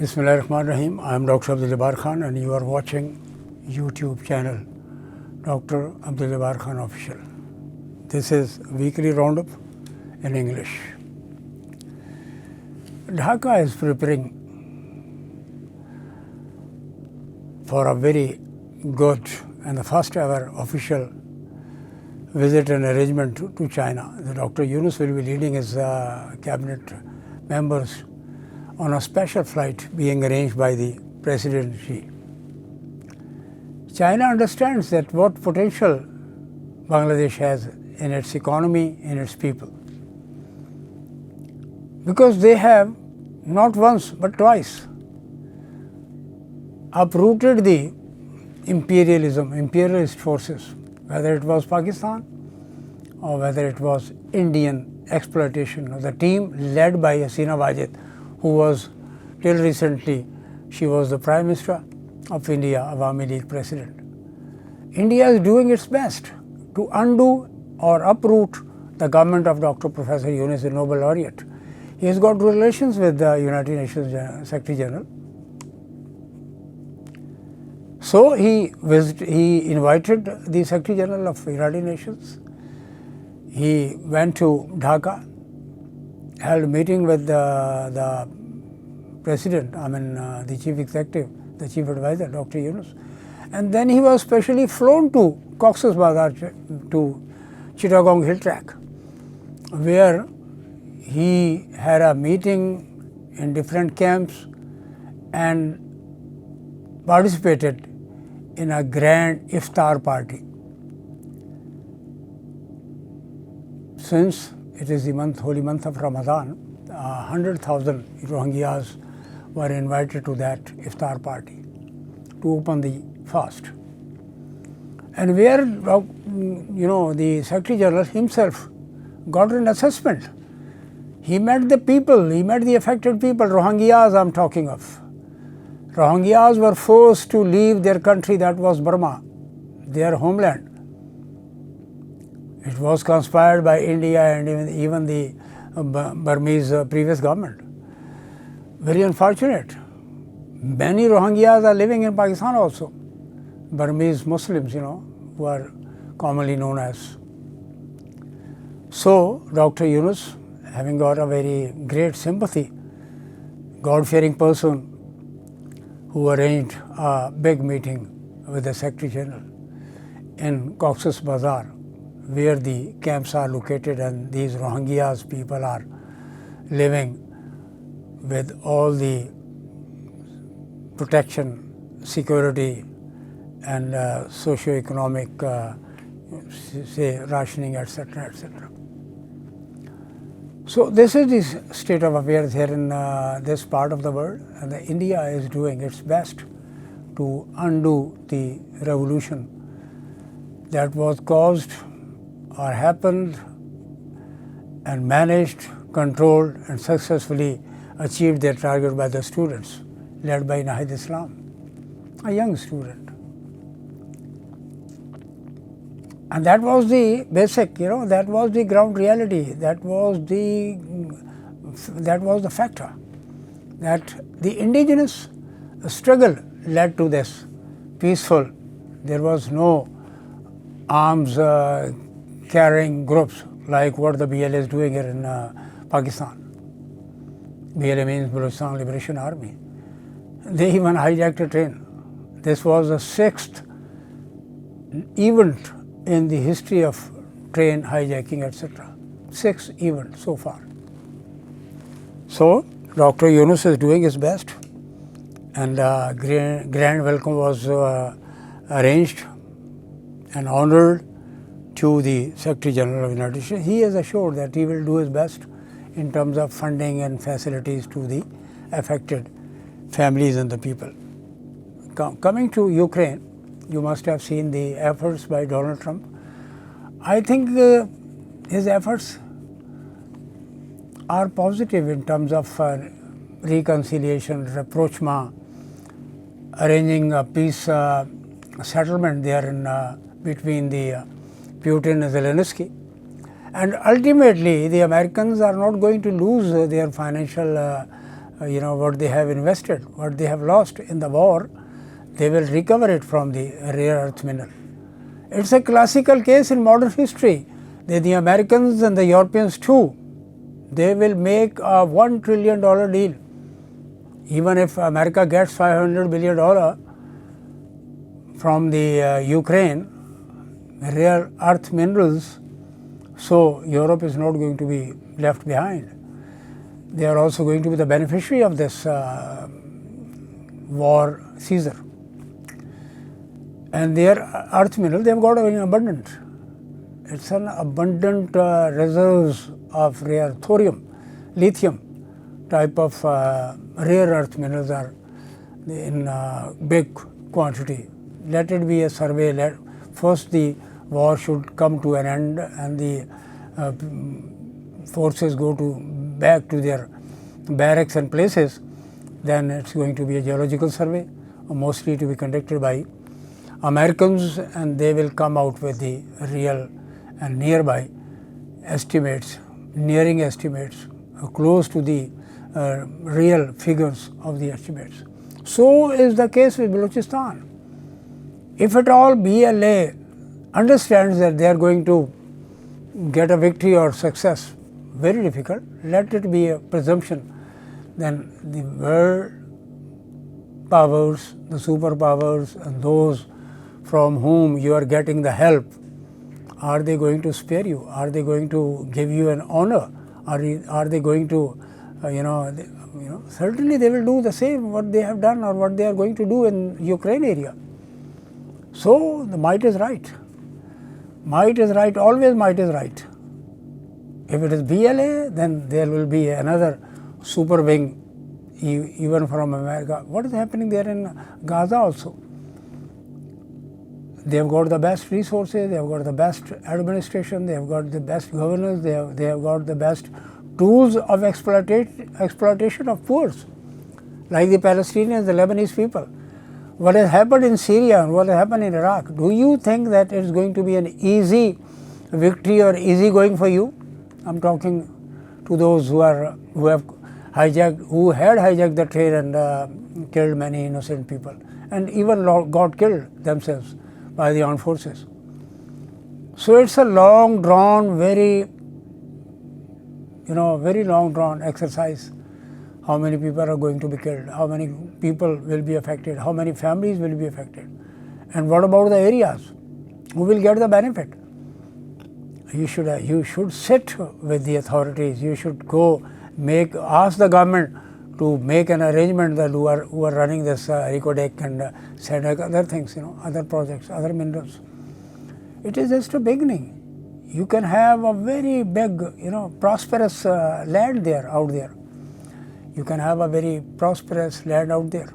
Bismillahirrahmanirrahim. I am Dr. Abdul Jabbar Khan and you are watching YouTube channel Dr. Abdul Jabbar Khan Official. This is Weekly Roundup in English. Dhaka is preparing for a very good and the first ever official visit and arrangement to China. The Dr. Yunus will be leading his cabinet members on a special flight being arranged by the President Xi. China understands that what potential Bangladesh has in its economy, in its people. Because they have not once but twice uprooted the imperialist forces, whether it was Pakistan or whether it was Indian exploitation. The team led by Hasinawajid, who was till recently, she was the Prime Minister of India, Awami League President. India is doing its best to undo or uproot the government of Dr. Professor Yunus, the Nobel laureate. He has got relations with the United Nations Secretary General. So he invited the Secretary General of the United Nations. He went to Dhaka, held a meeting with the President, the Chief Executive, the Chief Advisor, Dr. Yunus. And then he was specially flown to Cox's Bazar, to Chittagong Hill Track, where he had a meeting in different camps and participated in a grand iftar party. Since it is the holy month of Ramadan, 100,000 Rohingyas were invited to that iftar party to open the fast. And where, the Secretary General himself got an assessment. He met the people, he met the affected people, Rohingyas I am talking of. Rohingyas were forced to leave their country, that was Burma, their homeland. It was conspired by India and even the Burmese previous government. Very unfortunate. Many Rohingyas are living in Pakistan also. Burmese Muslims, who are commonly known as. So, Dr. Yunus, having got a very great sympathy, God-fearing person, who arranged a big meeting with the Secretary General in Cox's Bazar, where the camps are located and these Rohingyas people are living with all the protection, security and socioeconomic, rationing, etc., etc. So this is the state of affairs here in this part of the world, and India is doing its best to undo the revolution that was caused or happened and managed, controlled and successfully achieved their target by the students led by Nahidislam, a young student. And that was the basic, that was the ground reality, that was the factor, that the indigenous struggle led to this peaceful. There was no arms carrying groups like what the BLA is doing here in Pakistan. BLA means Balochistan Liberation Army. They even hijacked a train. This was the 6th event in the history of train hijacking, etc. 6 events so far. So, Dr. Yunus is doing his best, and grand welcome was arranged and honored to the Secretary General of the United Nations. He has assured that he will do his best in terms of funding and facilities to the affected families and the people. Coming to Ukraine, you must have seen the efforts by Donald Trump. I think his efforts are positive in terms of reconciliation, rapprochement, arranging a peace settlement there in between the Putin and Zelensky. And ultimately, the Americans are not going to lose their financial what they have invested, what they have lost in the war, they will recover it from the rare earth mineral. It's a classical case in modern history. The Americans and the Europeans too, they will make a $1 trillion deal. Even if America gets $500 billion from the Ukraine, rare earth minerals, so Europe is not going to be left behind. They are also going to be the beneficiary of this war Caesar. And their earth mineral, they have got an abundant. It's an abundant reserves of rare thorium, lithium type of rare earth minerals are in big quantity. Let it be a survey. First the war should come to an end and the forces go back to their barracks and places. Then it's going to be a geological survey, mostly to be conducted by Americans, and they will come out with the real and nearby estimates, nearing estimates, close to the real figures of the estimates. So is the case with Balochistan. If at all BLA understands that they are going to get a victory or success, very difficult, let it be a presumption, then the world powers, the superpowers, and those from whom you are getting the help, are they going to spare you? Are they going to give you an honor? Are they going to, certainly they will do the same what they have done or what they are going to do in Ukraine area. So the might is right. Might is right, always might is right. If it is BLA, then there will be another super wing even from America. What is happening there in Gaza also? They have got the best resources, they have got the best administration, they have got the best governance, they have got the best tools of exploitation of poor, like the Palestinians, the Lebanese people. What has happened in Syria and what has happened in Iraq, do you think that it is going to be an easy victory or easy going for you? I'm talking to those who had hijacked the train and killed many innocent people, and even got killed themselves by the armed forces. So it's a long drawn, very long drawn exercise. How many people are going to be killed? How many people will be affected? How many families will be affected? And what about the areas? Who will get the benefit? You should sit with the authorities. You should go ask the government to make an arrangement that who are running this Ricodec and SEDEC, other things, other projects, other minerals. It is just a beginning. You can have a very big, prosperous land out there. You can have a very prosperous land out there.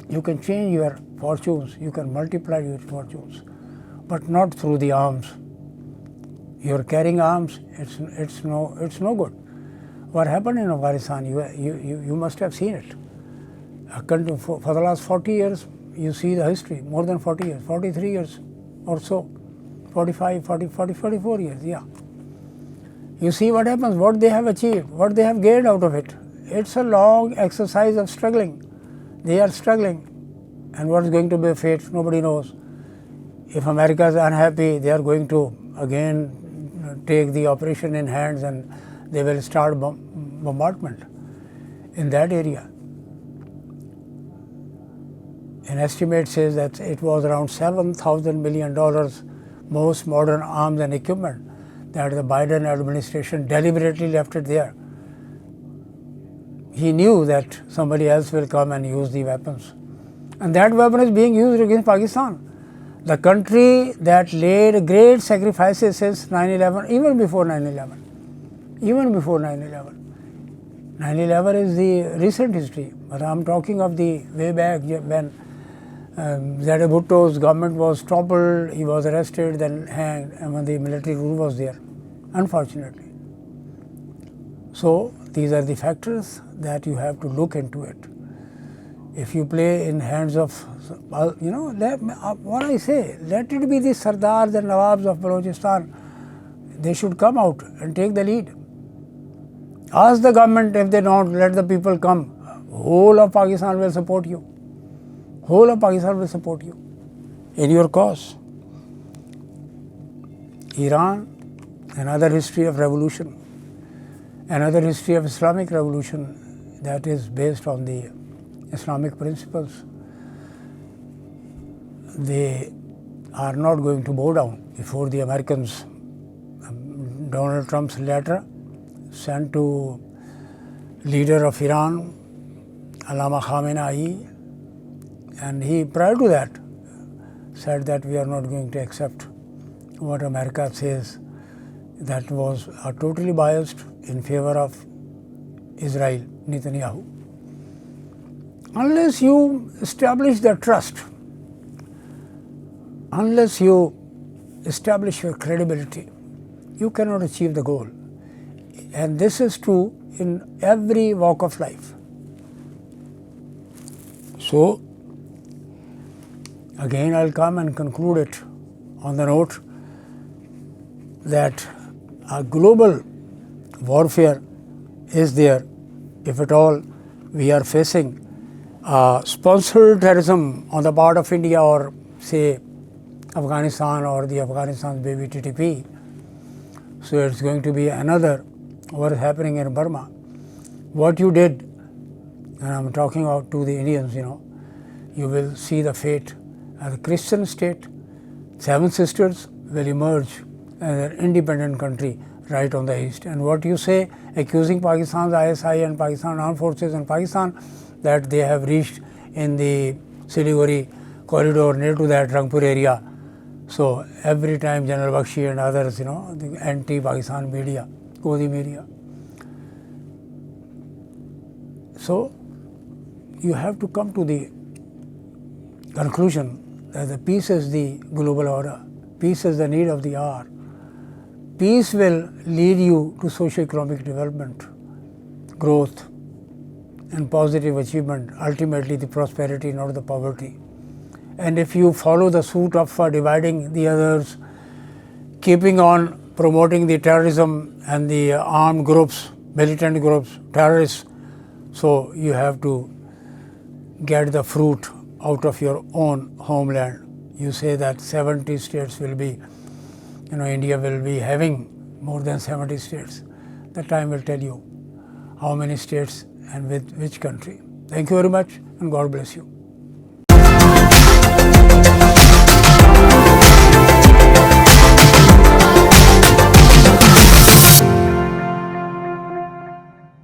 You can change your fortunes. You can multiply your fortunes, but not through the arms. You are carrying arms. It's no good. What happened in Afghanistan, you must have seen it. For the last 40 years, you see the history, more than 40 years, 43 years or so, 44 years, yeah. You see what happens, what they have achieved, what they have gained out of it. It's a long exercise of struggling. They are struggling. And what is going to be the fate, nobody knows. If America is unhappy, they are going to again take the operation in hands and they will start bombardment in that area. An estimate says that it was around $7,000 million most modern arms and equipment that the Biden administration deliberately left it there. He knew that somebody else will come and use the weapons. And that weapon is being used against Pakistan, the country that laid great sacrifices since 9/11, even before 9/11. Even before 9/11. 9/11 is the recent history, but I'm talking of the way back when Zade Bhutto's government was toppled, he was arrested, then hanged, and when the military rule was there, unfortunately. So these are the factors that you have to look into it. If you play in hands of, what I say, let it be the Sardars and Nawabs of Balochistan. They should come out and take the lead. Ask the government, if they don't, let the people come. Whole of Pakistan will support you. Whole of Pakistan will support you in your cause. Iran, another history of revolution, another history of Islamic revolution that is based on the Islamic principles. They are not going to bow down before the Americans. Donald Trump's letter sent to leader of Iran, Allama Khamenei, and he prior to that said that we are not going to accept what America says. That was totally biased in favor of Israel, Netanyahu. Unless you establish the trust, unless you establish your credibility, you cannot achieve the goal. And this is true in every walk of life. So, again I'll come and conclude it on the note that a global warfare is there. If at all we are facing sponsored terrorism on the part of India or say Afghanistan or the Afghanistan's baby TTP, so it's going to be another what is happening in Burma. What you did, and I'm talking out to the Indians, you will see the fate as a Christian state. 7 sisters will emerge as an independent country right on the east. And what you say, accusing Pakistan's ISI and Pakistan armed forces in Pakistan that they have reached in the Siliguri corridor near to that Rangpur area. So every time General Bakshi and others, the anti-Pakistan media, Kodi media. So you have to come to the conclusion that the peace is the global order. Peace is the need of the hour. Peace will lead you to socio-economic development, growth, and positive achievement, ultimately the prosperity, not the poverty. And if you follow the suit of dividing the others, keeping on promoting the terrorism and the armed groups, militant groups, terrorists, so you have to get the fruit out of your own homeland. You say that 70 states will be, India will be having more than 70 states. The time will tell you how many states and with which country. Thank you very much and God bless you.